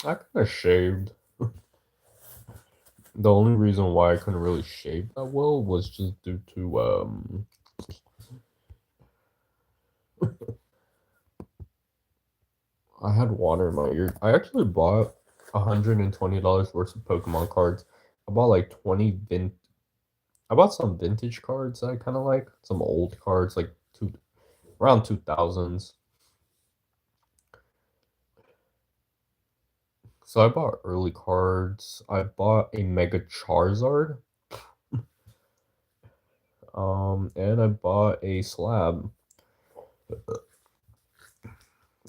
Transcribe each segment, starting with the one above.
I kind of shaved. The only reason why I couldn't really shave that well was just due to I had water in my ear. I actually bought $120 worth of Pokemon cards. I bought like 20 I bought some vintage cards that I kind of like, some old cards like around 2000s. So I bought early cards. I bought a Mega Charizard, and I bought a slab.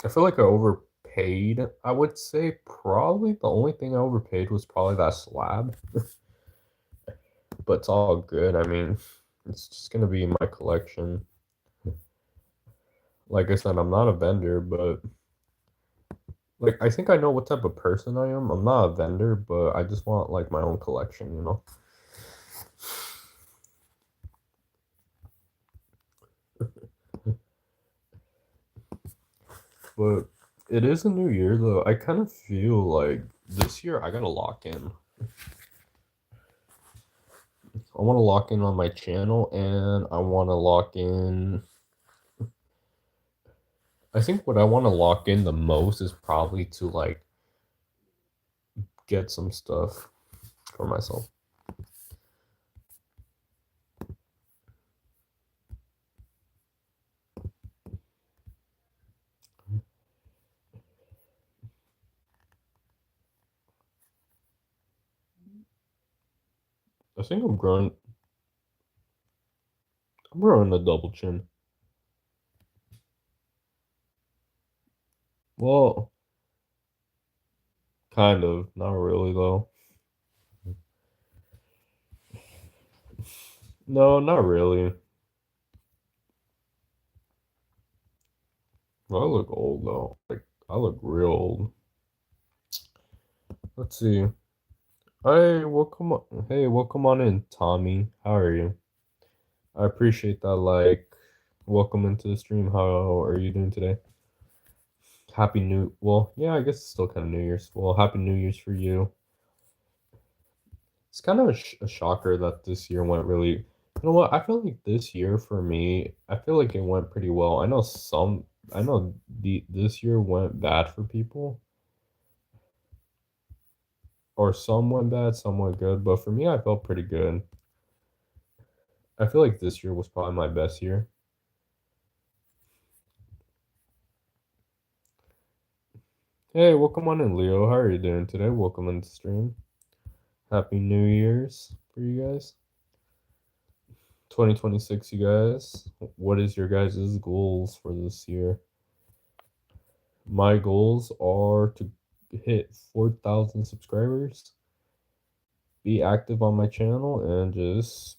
I feel like I overpaid. I would say probably the only thing I overpaid was probably that slab, but it's all good. I mean, it's just gonna be in my collection. Like I said, I'm not a vendor, but like I think I know what type of person I am. I'm not a vendor, but I just want like my own collection, you know? But it is a new year though. I kind of feel like this year I gotta lock in. I want to lock in on my channel and I want to lock in. I think what I want to lock in the most is probably to like get some stuff for myself. I think I'm growing a double chin. Well, kind of, not really though. No, not really. Well, I look old though. Like I look real old. Let's see. Welcome on in, Tommy. How are you? I appreciate that. Like, welcome into the stream. How are you doing today? Well, yeah, I guess it's still kind of New Year's. Well, Happy New Year's for you. It's kind of a shocker that this year went really. You know what? I feel like this year for me, I feel like it went pretty well. I know this year went bad for people, or some went bad, some went good. But for me, I felt pretty good. I feel like this year was probably my best year. Hey, welcome on in, Leo. How are you doing today? Welcome in the stream. Happy New Year's for you guys. 2026, you guys. What is your guys' goals for this year? My goals are to hit 4,000 subscribers, be active on my channel, and just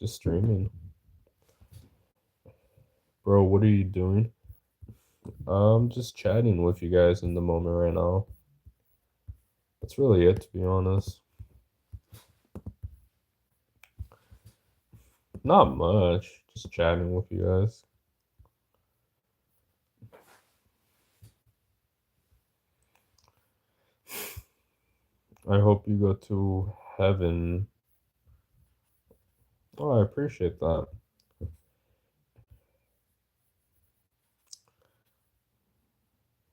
streaming. Bro, what are you doing? I'm just chatting with you guys in the moment right now. That's really it, to be honest. Not much, just chatting with you guys. I hope you go to heaven. Oh, I appreciate that.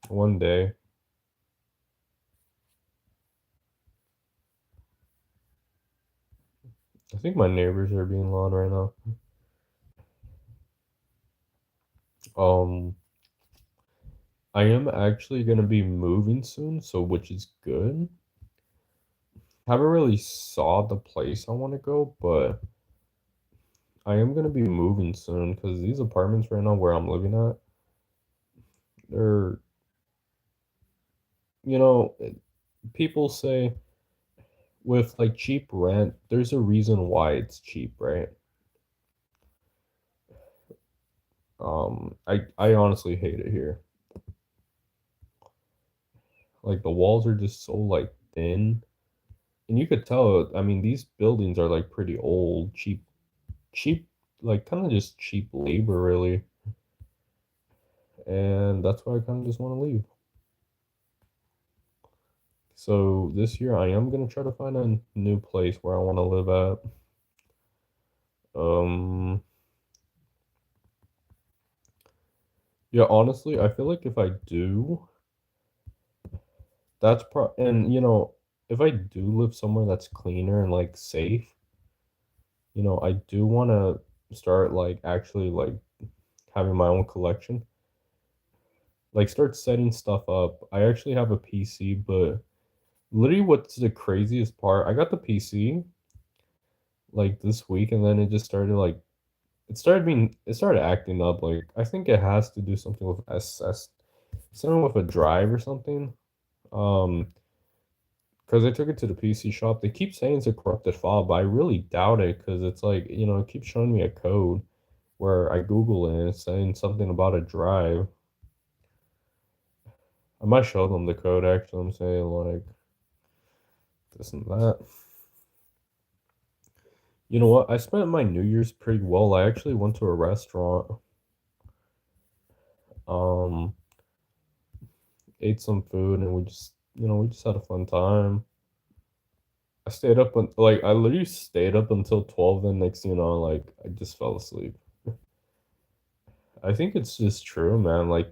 One day. I think my neighbors are being loud right now. Um, I am actually gonna be moving soon, so which is good. Haven't really saw the place I want to go, but I am gonna be moving soon because these apartments right now where I'm living at, they're, you know, people say with like cheap rent, there's a reason why it's cheap, right? I honestly hate it here. Like the walls are just so like thin, and you could tell. I mean, these buildings are like pretty old, cheap, like kind of just cheap labor, really. and that's why I kind of just want to leave. So this year I am gonna try to find a new place where I want to live at. Um, yeah, honestly, I feel like if I do, that's and if I do live somewhere that's cleaner and like safe, I do want to start like actually like having my own collection. Like start setting stuff up. I actually have a PC, but literally what's the craziest part? I got the PC like this week and then it just started like it started acting up. Like I think it has to do something with SS, something with a drive or something. Um, because I took it to the PC shop. They keep saying it's a corrupted file, but I really doubt it because it's like, it keeps showing me a code where I Google it and it's saying something about a drive. I might show them the code actually. I'm saying like this and that. You know what? I spent my New Year's pretty well. I actually went to a restaurant, um, ate some food, and we just had a fun time. I stayed up like I literally stayed up until 12, then next thing you know, like I just fell asleep. I think it's just true, man. Like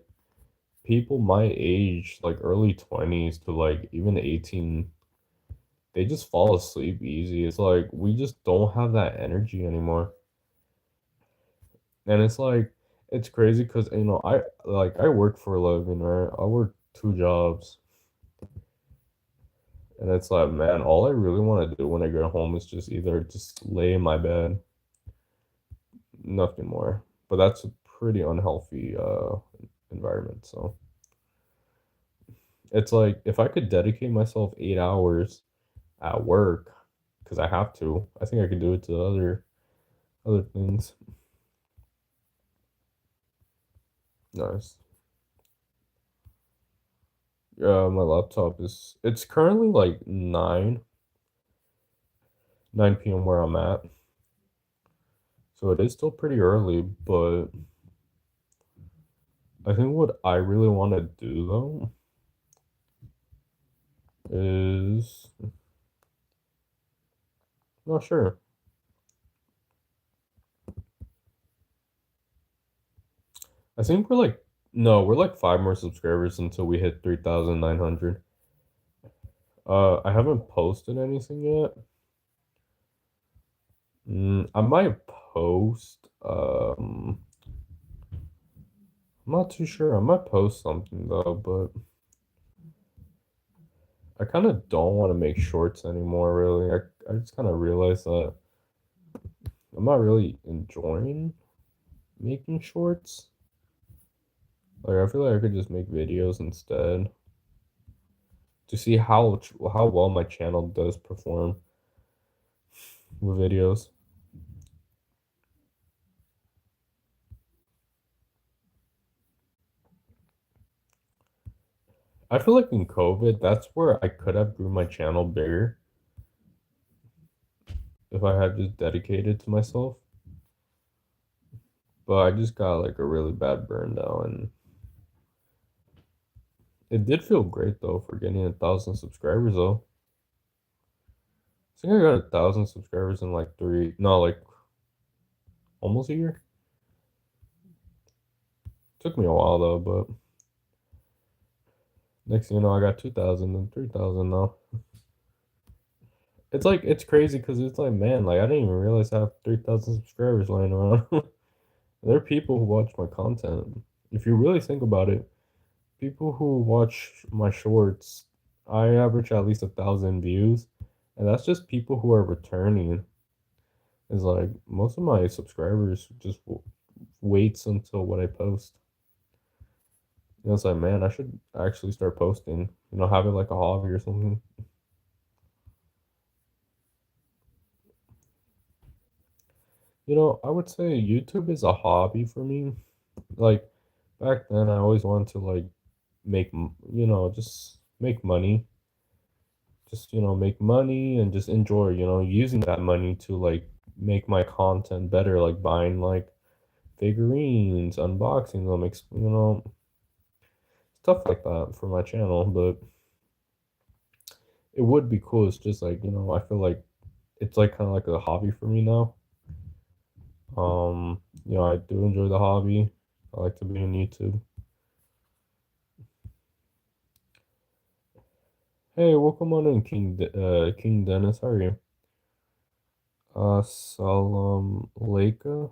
people my age, like early 20s to like even 18, they just fall asleep easy. It's like we just don't have that energy anymore. And it's like it's crazy because I work for a living, right? I work two jobs, and it's like, man, all I really want to do when I get home is just either just lay in my bed, nothing more. But that's a pretty unhealthy environment. So it's like if I could dedicate myself 8 hours at work, because I have to, I think I could do it to other things. Nice. Yeah, my laptop it's currently like 9 p.m. where I'm at. So it is still pretty early, but I think what I really want to do though is not sure. I think we're like no, we're like five more subscribers until we hit 3,900. I haven't posted anything yet. I might post. I'm not too sure. I might post something though, but I kind of don't want to make shorts anymore. Really, I just kind of realized that I'm not really enjoying making shorts. Like I feel like I could just make videos instead to see how well my channel does perform with videos. I feel like in COVID, that's where I could have grew my channel bigger if I had just dedicated to myself. But I just got like a really bad burn down, and it did feel great though for getting 1,000 subscribers though. I think I got 1,000 subscribers in like no, like almost a year. Took me a while though, but next thing you know, I got 2,000 and 3,000 now. It's like it's crazy because it's like, man, like I didn't even realize I have 3,000 subscribers lying around. There are people who watch my content. If you really think about it, people who watch my shorts, I average at least 1,000 views, and that's just people who are returning. Is like most of my subscribers just waits until what I post. It's like, man, I should actually start posting. Have it like a hobby or something. I would say YouTube is a hobby for me. Like back then, I always wanted to like just make money. Just, make money and just enjoy, using that money to like make my content better, like buying like figurines, unboxing them, stuff like that for my channel. But it would be cool. It's just like, I feel like it's like kind of like a hobby for me now. I do enjoy the hobby. I like to be on YouTube. Hey, welcome on in, King Dennis. How are you? Salam Leica.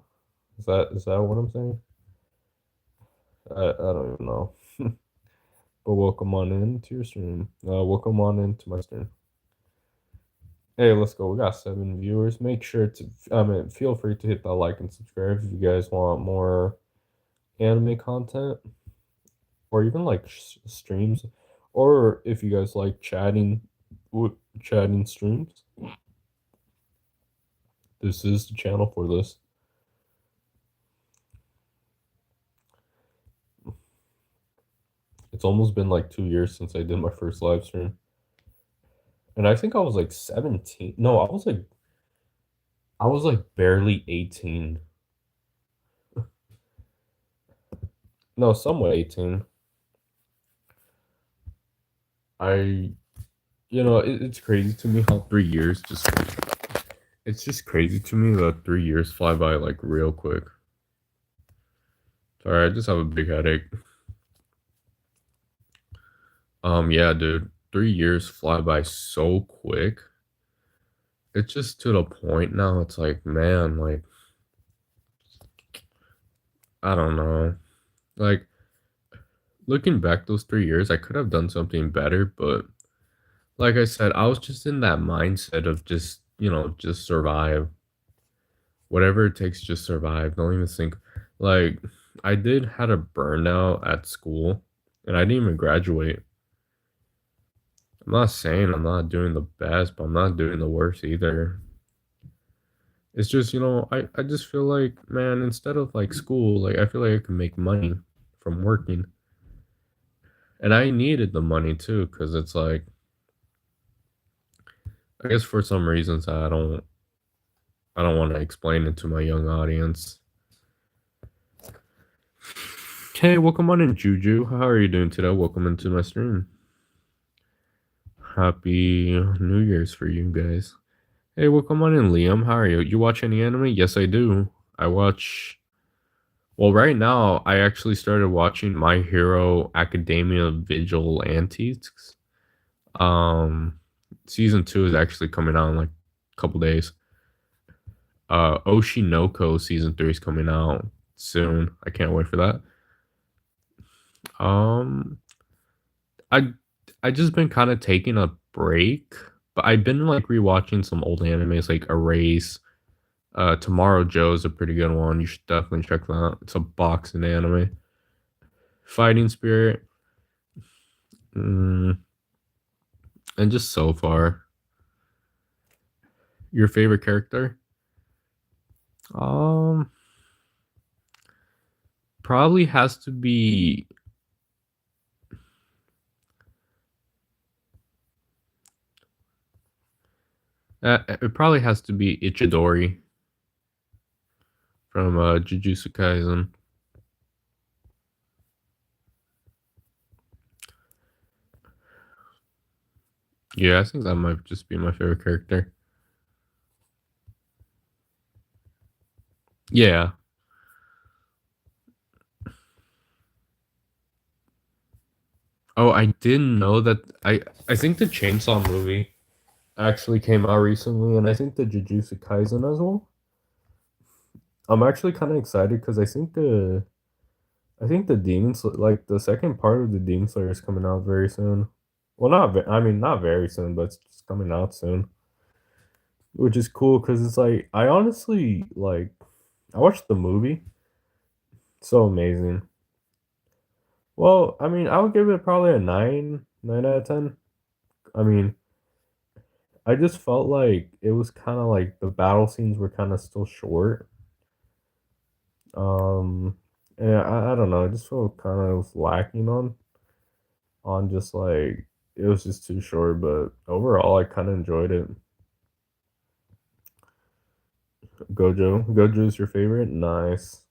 Is that what I'm saying? I don't even know. But welcome on into your stream. Welcome on into my stream. Hey, let's go. We got 7 viewers. Make sure to, feel free to hit that like and subscribe if you guys want more anime content, or even like streams, or if you guys like chatting streams. This is the channel for this. It's almost been like 2 years since I did my first live stream. And I think I was like 17. No, I was like barely 18. No, somewhat 18. I it's crazy to me how 3 years just it's just crazy to me that 3 years fly by like real quick. Sorry, I just have a big headache. Yeah, dude, 3 years fly by so quick. It's just to the point now. It's like, man, like, I don't know. Like, looking back those 3 years, I could have done something better, but like I said, I was just in that mindset of just, just survive. Whatever it takes, just survive. Don't even think. Like, I did had a burnout at school, and I didn't even graduate. I'm not saying I'm not doing the best, but I'm not doing the worst either. It's just, I just feel like, man, instead of like school, like I feel like I can make money from working. And I needed the money too, because it's like, I guess for some reasons I don't want to explain it to my young audience. Hey, welcome on in, Juju. How are you doing today? Welcome into my stream. Happy New Year's for you guys. Hey, welcome on in, Liam. How are you? You watch any anime? Yes, I do. I watch. Well, right now, I actually started watching My Hero Academia Vigilantes. Um, season 2 is actually coming out in like a couple days. Oshinoko season 3 is coming out soon. I can't wait for that. Um, I I just been kind of taking a break, but I've been like rewatching some old animes like Erase. Tomorrow Joe is a pretty good one. You should definitely check that out. It's a boxing anime. Fighting Spirit. Mm, and just so far. Your favorite character? Um, probably has to be. It probably has to be Ichidori from Jujutsu Kaisen. Yeah, I think that might just be my favorite character. Yeah. Oh, I didn't know that. I think the Chainsaw movie actually came out recently, and I think the Jujutsu Kaisen as well. I'm actually kind of excited because I think the like the second part of the Demon Slayer is coming out very soon. Well, I mean not very soon, but it's coming out soon, which is cool because it's like I honestly like I watched the movie, so amazing. Well, I mean I would give it probably a 9 out of 10. I mean I just felt like it was kind of like the battle scenes were kind of still short. Um, and I don't know, I just felt kind of lacking on just like it was just too short, but overall I kind of enjoyed it. Gojo's your favorite? Nice.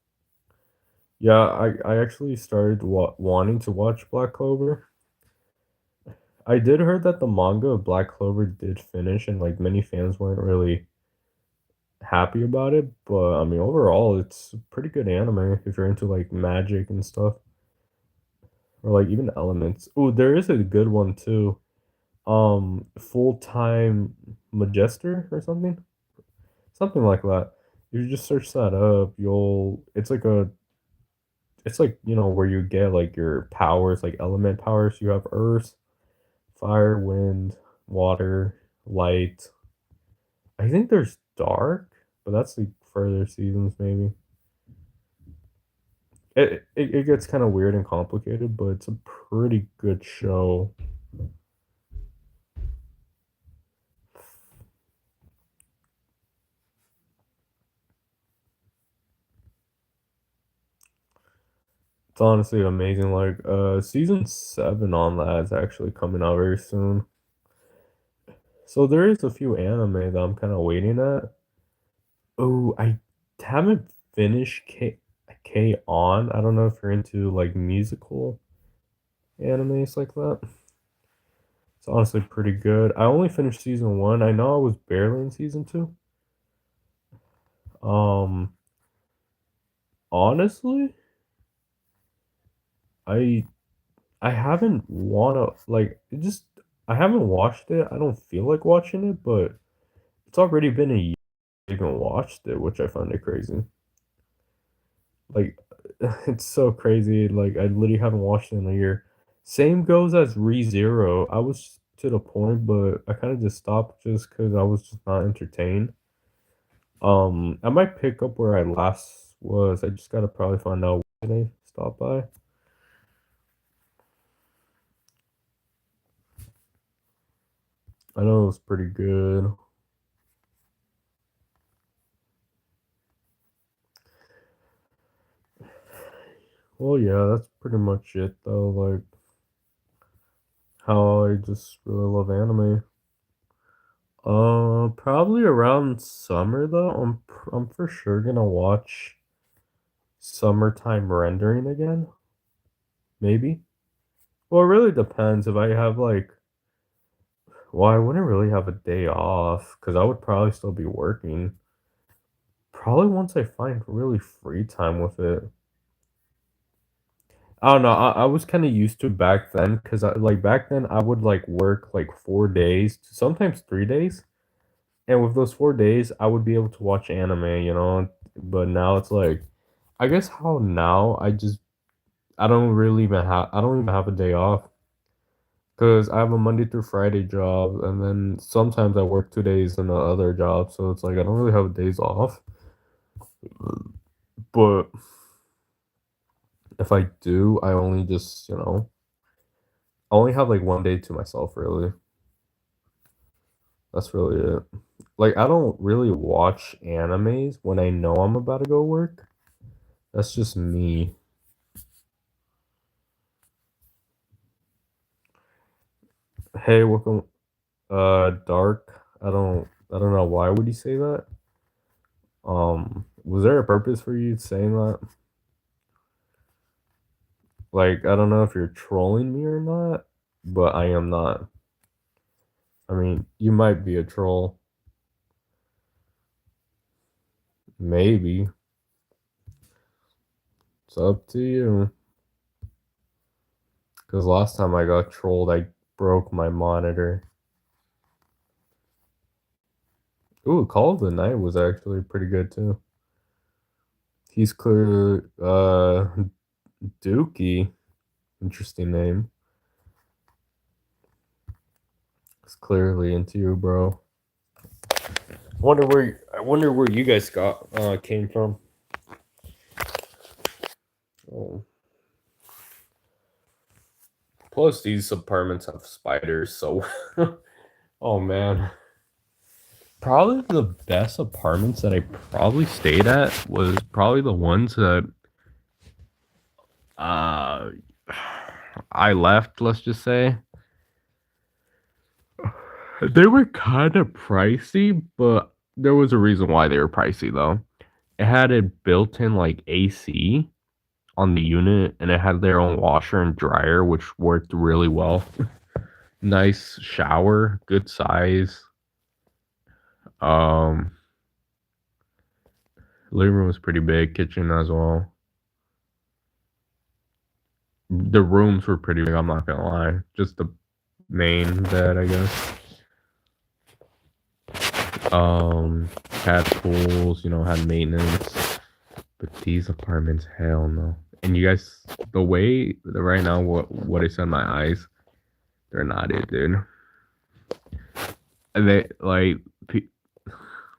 Yeah, I actually started wanting to watch Black Clover. I did heard that the manga of Black Clover did finish, and like many fans weren't really happy about it. But I mean, overall, it's a pretty good anime if you're into like magic and stuff, or like even elements. Oh, there is a good one too. Full time Majester or something, something like that. You just search that up. You'll. It's like a. It's like where you get like your powers, like element powers. You have Earth, Fire, Wind, Water, Light. I think there's Dark, but that's like further seasons maybe. It gets kind of weird and complicated, but it's a pretty good show. It's honestly amazing. Like season 7 on that is actually coming out very soon. So there is a few anime that I'm kind of waiting at. Oh, I haven't finished K on. I don't know if you're into like musical animes like that. It's honestly pretty good. I only finished season 1. I know I was barely in season 2. Um, honestly, I I haven't wanna like it just I haven't watched it. I don't feel like watching it, but it's already been a year I even watched it, which I find it crazy. Like it's so crazy. Like I literally haven't watched it in a year. Same goes as ReZero. I was to the point, but I kind of just stopped just because I was just not entertained. I might pick up where I last was. I just gotta probably find out when I stop by. I know it was pretty good. Well, yeah, that's pretty much it though. Like how I just really love anime. Probably around summer though. I'm for sure gonna watch Summertime Rendering again. Maybe. Well, it really depends if I have like. Well, I wouldn't really have a day off because I would probably still be working. Probably once I find really free time with it. I don't know. I was kind of used to it back then because like back then I would like work like 4 days, sometimes 3 days, and with those 4 days I would be able to watch anime. But now it's like, I guess how now I don't even have a day off because I have a Monday through Friday job, and then sometimes I work 2 days in the other job, so it's like I don't really have days off. But if I do, I only just I only have like one day to myself really. That's really it. Like I don't really watch animes when I know I'm about to go work. That's just me. Hey, welcome Dark. I don't know why would you say that? Was there a purpose for you saying that? Like I don't know if you're trolling me or not, but I am not. I mean, you might be a troll. Maybe. It's up to you. Cause last time I got trolled, I broke my monitor. Ooh, Call of the Night was actually pretty good too. He's clear Dookie. Interesting name. It's clearly into you, bro. I wonder where you guys got came from. Oh. Plus these apartments have spiders, so oh man. Probably the best apartments that I probably stayed at was probably the ones that uh I left, let's just say. They were kind of pricey, but there was a reason why they were pricey though. It had a built-in like AC on the unit, and it had their own washer and dryer, which worked really well. Nice shower, good size. Um, Living room was pretty big, kitchen as well. The rooms were pretty big, I'm not gonna lie. Just the main bed, I guess. Had tools, had maintenance. But these apartments, hell no. And you guys, the way right now, what is in my eyes, they're not it, dude. And they like,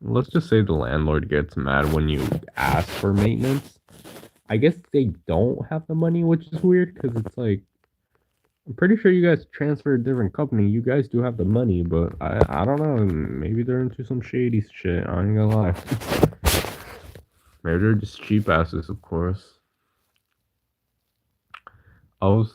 let's just say the landlord gets mad when you ask for maintenance. I guess they don't have the money, which is weird because it's like I'm pretty sure you guys transferred a different company. You guys do have the money, but I don't know. Maybe they're into some shady shit. I ain't gonna lie. Maybe they're just cheap asses, of course. I was.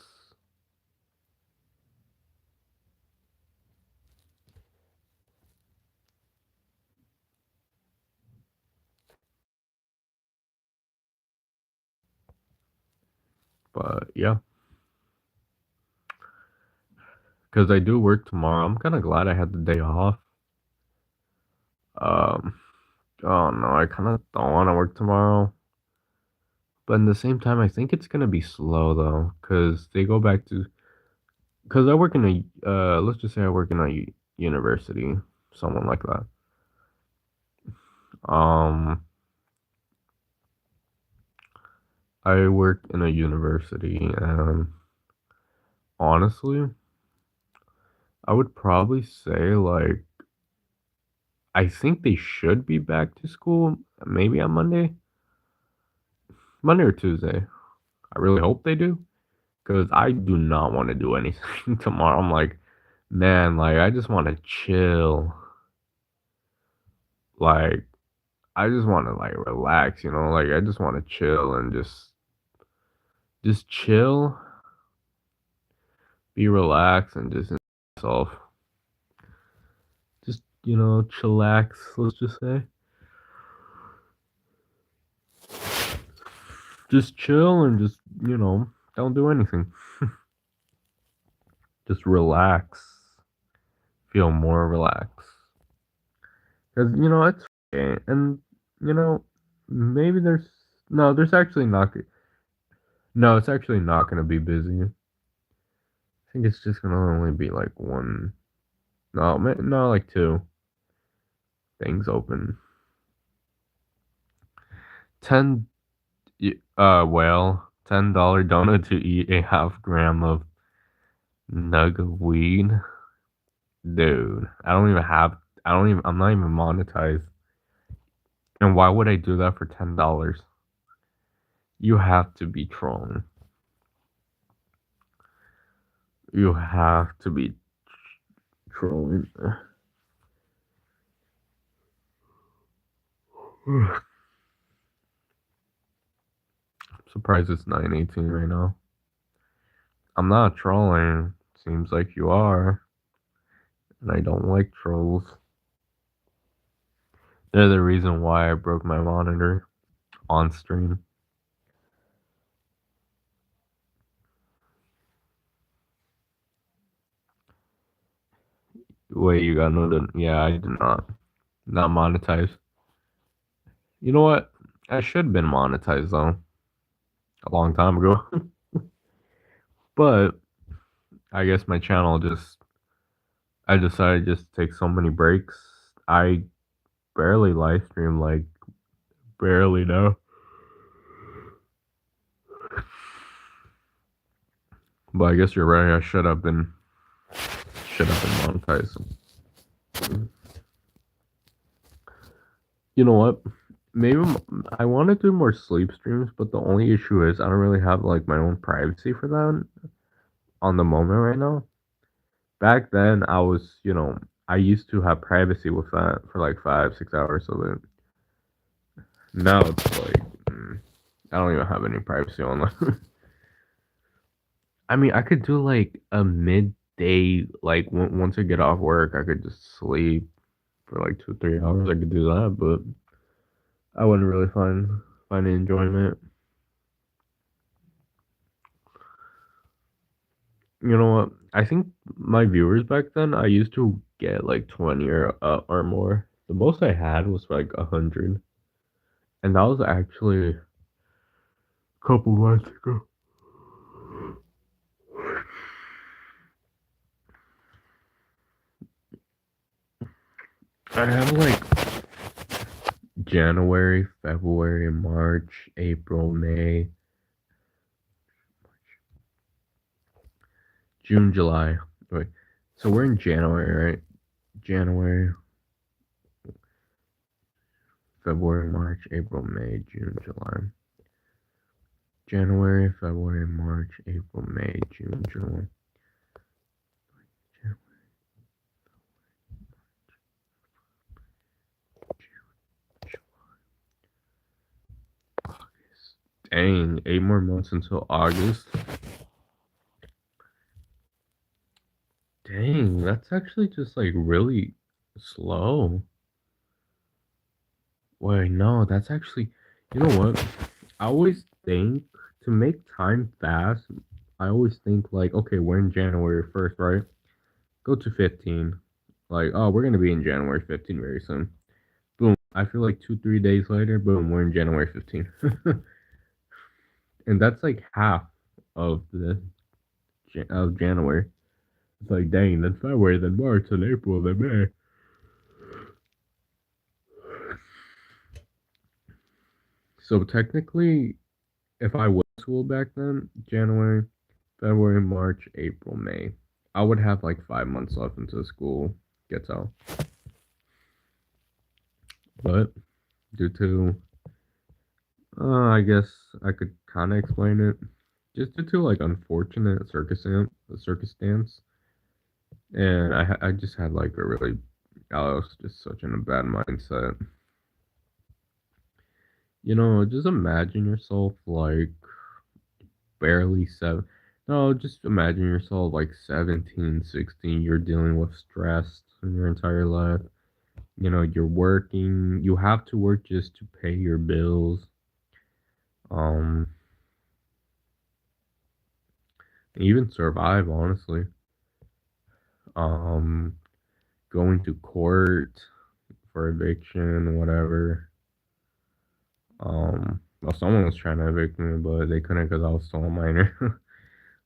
But yeah, because I do work tomorrow. I'm kind of glad I had the day off. Um, oh no, I kind of don't want to work tomorrow. But at the same time, I think it's gonna be slow though, because they go back to. Because I work in let's just say I work in a university, someone like that. Um, I work in a university, and honestly, I would probably say like I think they should be back to school maybe on Monday or Tuesday. I really hope they do because I do not want to do anything tomorrow. I'm like, man, like I just want to chill. Like I just want to like relax, like I just want to chill and just chill, be relaxed and just myself. Just, chillax, let's just say. Just chill and just, don't do anything. Just relax. Feel more relaxed. Because, it's okay. And, you know, maybe no, there's actually not, no, it's actually not going to be busy. I think it's just going to only be like one, no, like two things open. 10, $10 donut to eat a half gram of nug of weed. Dude, I'm not even monetized. And why would I do that for $10? You have to be trolling. You have to be trolling. I'm surprised it's 9:18 right now. I'm not trolling. Seems like you are. And I don't like trolls. They're the reason why I broke my monitor on stream. Wait, you got no? Yeah, I did not. Not monetized. You know what? I should have been monetized though, a long time ago. But I guess my channel I decided just to take so many breaks. I barely live stream, like barely now. But I guess you're right. I should have been monetized. You know what? Maybe I want to do more sleep streams, but the only issue is I don't really have like my own privacy for that on the moment right now. Back then, I used to have privacy with that for like 5, 6 hours of it. Now it's like I don't even have any privacy on that. I mean, I could do like a midday, like once I get off work, I could just sleep for like 2, 3 hours. I could do that, but I wouldn't really find enjoyment. You know what? I think my viewers back then, I used to get like 20 or more. The most I had was like 100, and that was actually a couple months ago. I have like January, February, March, April, May, June, July. Wait, so we're in January, right? January, February, March, April, May, June, July. January, February, March, April, May, June, July. Dang, 8 more months until August. Dang, that's actually just like really slow. Wait, no, that's actually, you know what? I always think to make time fast, I always think like, okay, we're in January 1st, right? Go to 15. Like, oh, we're gonna be in January 15 very soon. Boom. I feel like 2, 3 days later, boom, we're in January 15. And that's like half of the of January. It's like, dang, then February, then March, then April, then May. So technically, if I was in school back then, January, February, March, April, May, I would have like 5 months left until school gets out. But due to, I guess I could kind of explain it, just due to like unfortunate circumstance, and I just had like a really, I was just such in a bad mindset. Just imagine yourself like barely seven. No, just imagine yourself like 17, 16. You're dealing with stress in your entire life. You're working. You have to work just to pay your bills. Um, even survive, honestly. Um, going to court for eviction, whatever. Well, someone was trying to evict me, but they couldn't because I was still a minor.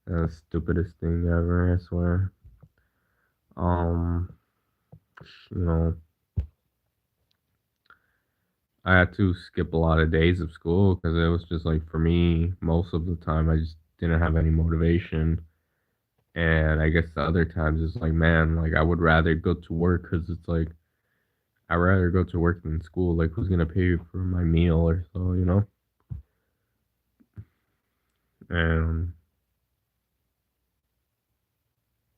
That's the stupidest thing ever, I swear. Um, you know, I had to skip a lot of days of school because it was just like for me, most of the time I just didn't have any motivation. And I guess the other times it's like, man, like I would rather go to work because it's like I'd rather go to work than school. Like, who's gonna pay for my meal or so? And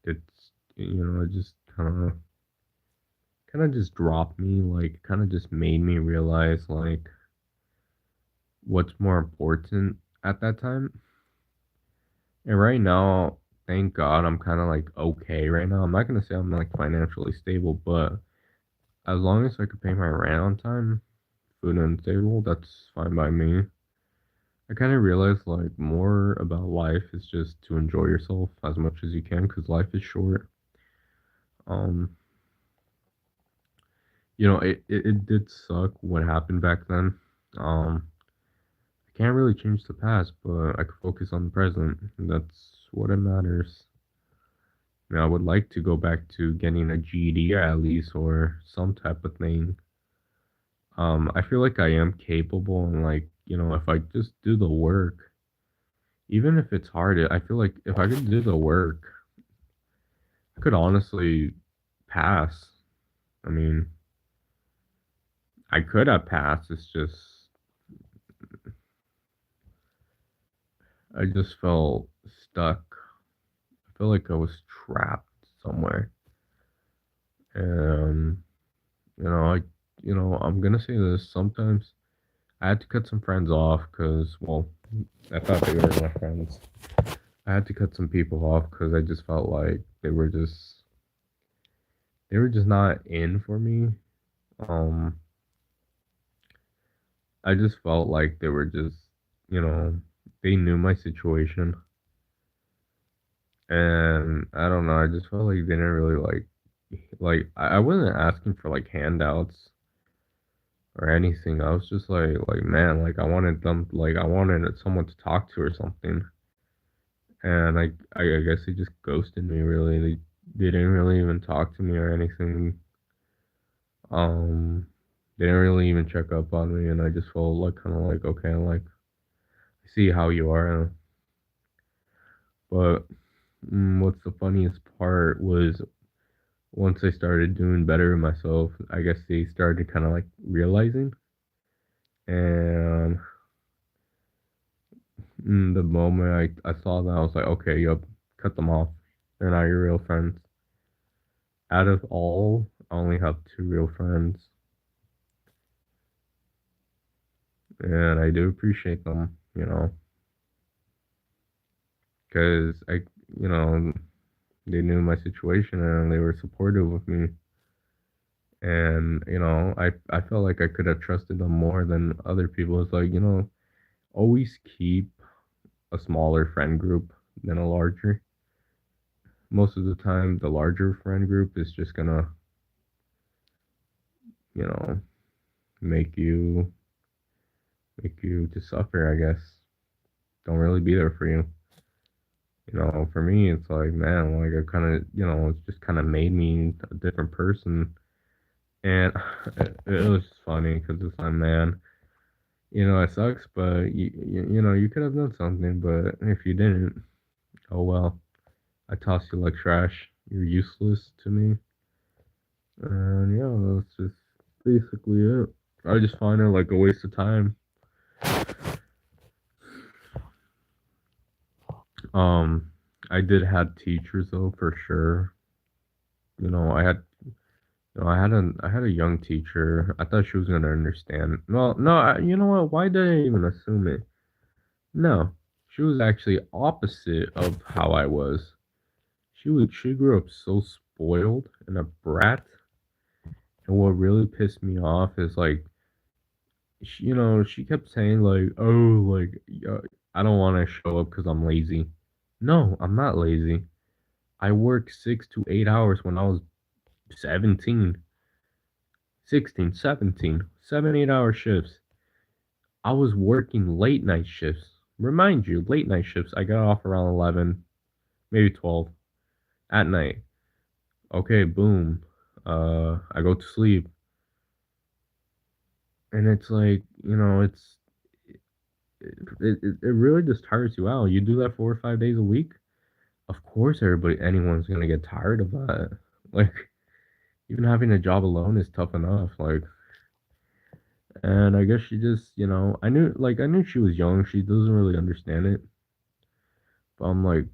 it's it just kind of just dropped me. Like, kind of just made me realize like what's more important at that time. And right now, thank God, I'm kind of like okay right now. I'm not gonna say I'm like financially stable, but as long as I could pay my rent on time, food and stable, that's fine by me. I kind of realized like more about life is just to enjoy yourself as much as you can because life is short. Um, it did suck what happened back then. I can't really change the past, but I could focus on the present. And that's what it matters. I would like to go back to getting a GED at least or some type of thing. I feel like I am capable and like, if I just do the work, even if it's hard, I feel like if I could do the work, I could honestly pass. I mean, I could have passed. It's just, I just felt stuck. I feel like I was trapped somewhere. And, I'm gonna say this. Sometimes I had to cut some friends off because, well, I thought they were my friends. I had to cut some people off because I just felt like they were just not in for me. Um, I just felt like they knew my situation, And I don't know, I just felt like they didn't really I wasn't asking for like handouts or anything. I was just like man, like I wanted someone to talk to or something. And I guess they just ghosted me really. They didn't really even talk to me or anything. Um they didn't really even check up on me, and I just felt like kind of like okay, like I see how you are. But what's the funniest part was once I started doing better with myself, I guess they started kind of like realizing. And the moment I saw that, I was like, okay, yep, cut them off. They're not your real friends. Out of all, I only have two real friends, and I do appreciate them, because you know, they knew my situation and they were supportive of me. And I felt like I could have trusted them more than other people. It's like always keep a smaller friend group than a larger. Most of the time, the larger friend group is just gonna, you know, make you to suffer, I guess. Don't really be there for you. For me, it's like, man, like I kind of, it's just kind of made me a different person. And it was funny because it's like, man, it sucks, but you could have done something, but if you didn't, oh well. I toss you like trash. You're useless to me. And yeah, that's just basically it. I just find it like a waste of time. Um, I did have teachers though for sure. You know, I had I had a young teacher. I thought she was gonna understand. Well, no, you know what? Why did I even assume it? No, she was actually opposite of how I was. She grew up so spoiled and a brat. And what really pissed me off is like she kept saying like, "Oh, like I don't want to show up because I'm lazy." No, I'm not lazy. I worked 6 to 8 hours when I was 17, 16, 17, 7, 8 hour shifts. I was working late night shifts. Remind you, late night shifts. I got off around 11, maybe 12 at night. Okay, boom. I go to sleep, and it's like it really just tires you out. You do that 4 or 5 days a week. Of course, anyone's gonna get tired of that. Like, even having a job alone is tough enough. Like, and I guess she just, I knew she was young. She doesn't really understand it. But I'm like,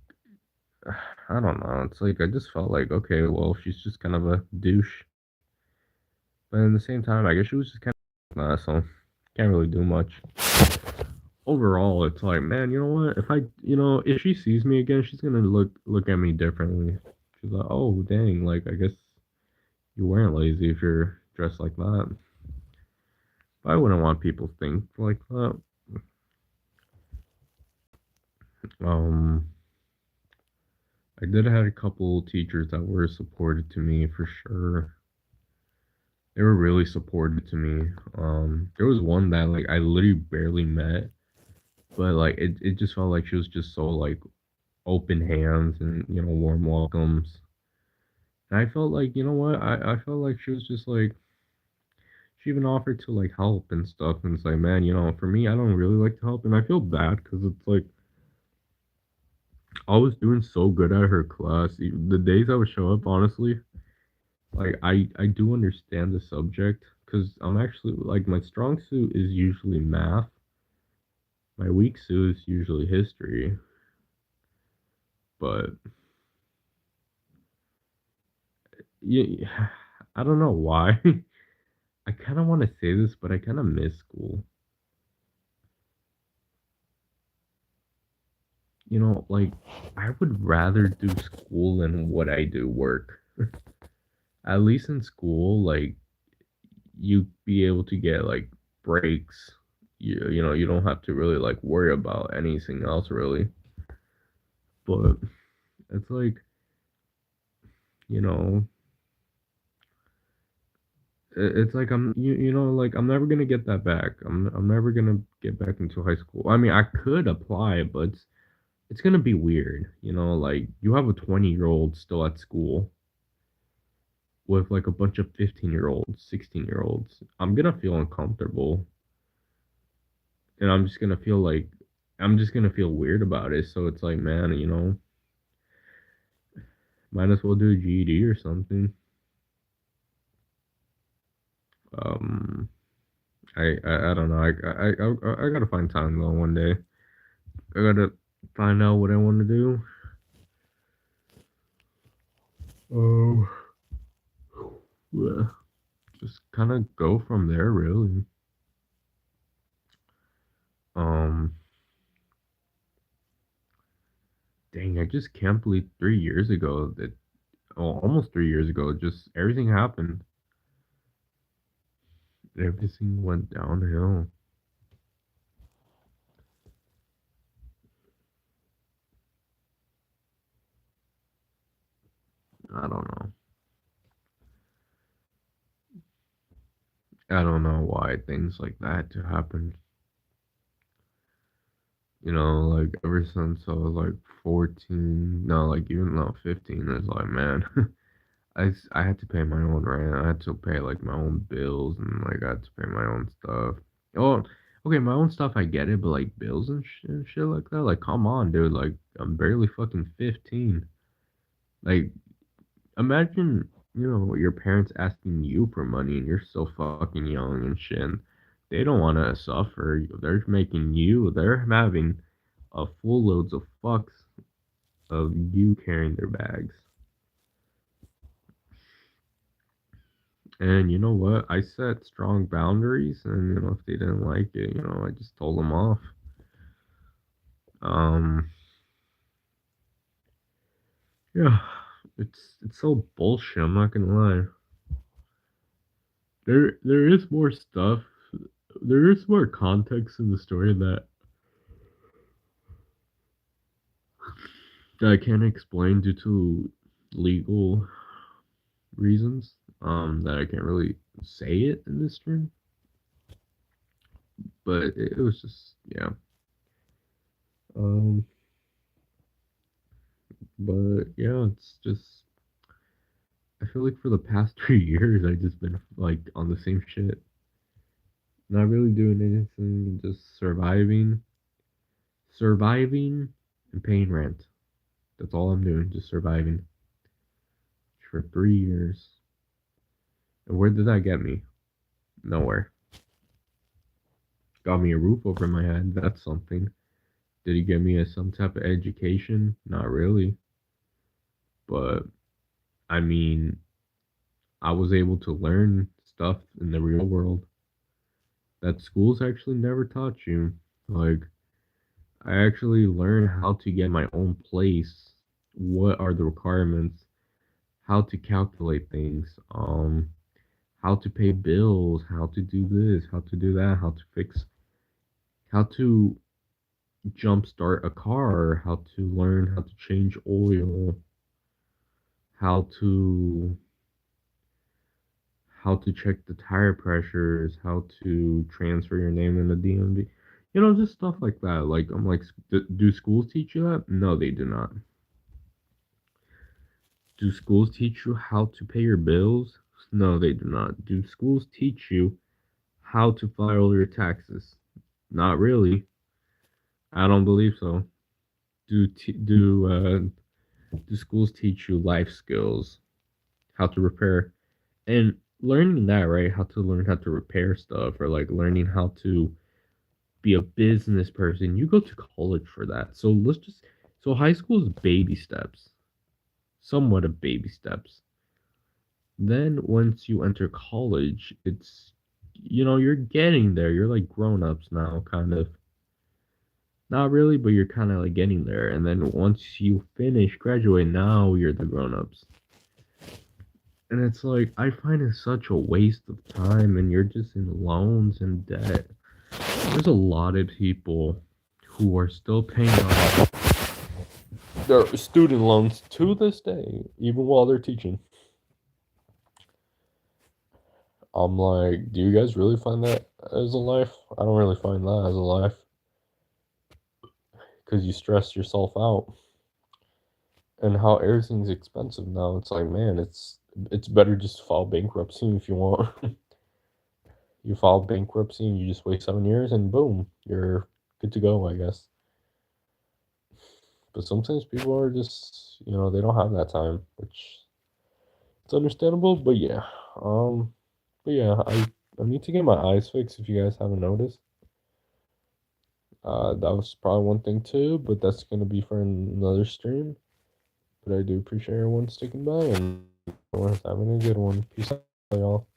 I don't know. It's like I just felt like, okay, well, she's just kind of a douche. But at the same time, I guess she was just kind of so can't really do much. Overall, it's like, man, you know what? If she sees me again, she's gonna look at me differently. She's like, oh, dang, like I guess you weren't lazy if you're dressed like that. But I wouldn't want people to think like that. Um, I did have a couple teachers that were supportive to me for sure. They were really supportive to me. There was one that like I literally barely met, but like it just felt like she was just so like open hands and warm welcomes. And I felt like I felt like she was just like she even offered to like help and stuff. And it's like, man, for me, I don't really like to help, and I feel bad because it's like I was doing so good at her class. The days I would show up, honestly, like I do understand the subject because I'm actually like my strong suit is usually math. My weak suit is usually history. But yeah, I don't know why. I kind of want to say this, but I kind of miss school. Like I would rather do school than what I do work. At least in school, like you be able to get like breaks. You don't have to really like worry about anything else really. But It's like, you know, it's like like I'm never gonna get that back. I'm never gonna get back into high school. I mean, I could apply, but it's gonna be weird. Like you have a 20-year-old still at school with like a bunch of 15-year-olds, 16-year-olds. I'm gonna feel uncomfortable, and I'm just gonna feel weird about it. So it's like, man, might as well do a GED or something. Um, I don't know. I gotta find time though one day. I gotta find out what I want to do. Oh, yeah. Just kind of go from there, really. Um, Dang, I just can't believe 3 years ago that, oh, almost 3 years ago, just everything happened. Everything went downhill. I don't know. I don't know why things like that to happen. Like ever since I was like 14, no, like even though 15, it's like, man, I had to pay my own rent. I had to pay like my own bills and like I had to pay my own stuff. Oh, okay, my own stuff I get it, but like bills and shit like that, like come on, dude. Like I'm barely fucking 15. Like imagine, your parents asking you for money and you're so fucking young and shit. And they don't want to suffer. They're having a full loads of fucks of you carrying their bags. And you know what? I set strong boundaries, and if they didn't like it, I just told them off. Um, yeah, it's so bullshit. I'm not gonna lie. There is more stuff. There is more context in the story that I can't explain due to legal reasons. That I can't really say it in this stream. But it was just, yeah. Um, but yeah, it's just, I feel like for the past 3 years I just been like on the same shit, not really doing anything, just surviving and paying rent. That's all I'm doing, just surviving for 3 years. And where did that get me? Nowhere. Got me a roof over my head. That's something. Did he get me some type of education? Not really. But I mean, I was able to learn stuff in the real world that schools actually never taught you. Like, I actually learned how to get my own place. What are the requirements? How to calculate things. How to pay bills. How to do this. How to do that. How to jumpstart a car. How to learn how to change oil. How to how to check the tire pressures, how to transfer your name in the DMV. Just stuff like that. Like, I'm like, do schools teach you that? No, they do not. Do schools teach you how to pay your bills? No, they do not. Do schools teach you how to file your taxes? Not really. I don't believe so. Do schools teach you life skills? How to repair and learning that, right? How to learn how to repair stuff, or like learning how to be a business person. You go to college for that. So high school is baby steps, somewhat of baby steps. Then once you enter college, it's, you're getting there. You're like grown ups now, kind of. Not really, but you're kind of like getting there. And then once you finish, graduate, now you're the grown ups. And it's like, I find it such a waste of time, and you're just in loans and debt. There's a lot of people who are still paying off their student loans to this day, even while they're teaching. I'm like, do you guys really find that as a life? I don't really find that as a life because you stress yourself out and how everything's expensive now. It's like, man, it's better just to file bankruptcy if you want. You file bankruptcy and you just wait 7 years and boom, you're good to go, I guess. But sometimes people are just, they don't have that time, which it's understandable. But yeah, I need to get my eyes fixed. If you guys haven't noticed, that was probably one thing too. But that's gonna be for another stream. But I do appreciate everyone sticking by and everyone's having a good one. Peace out, y'all.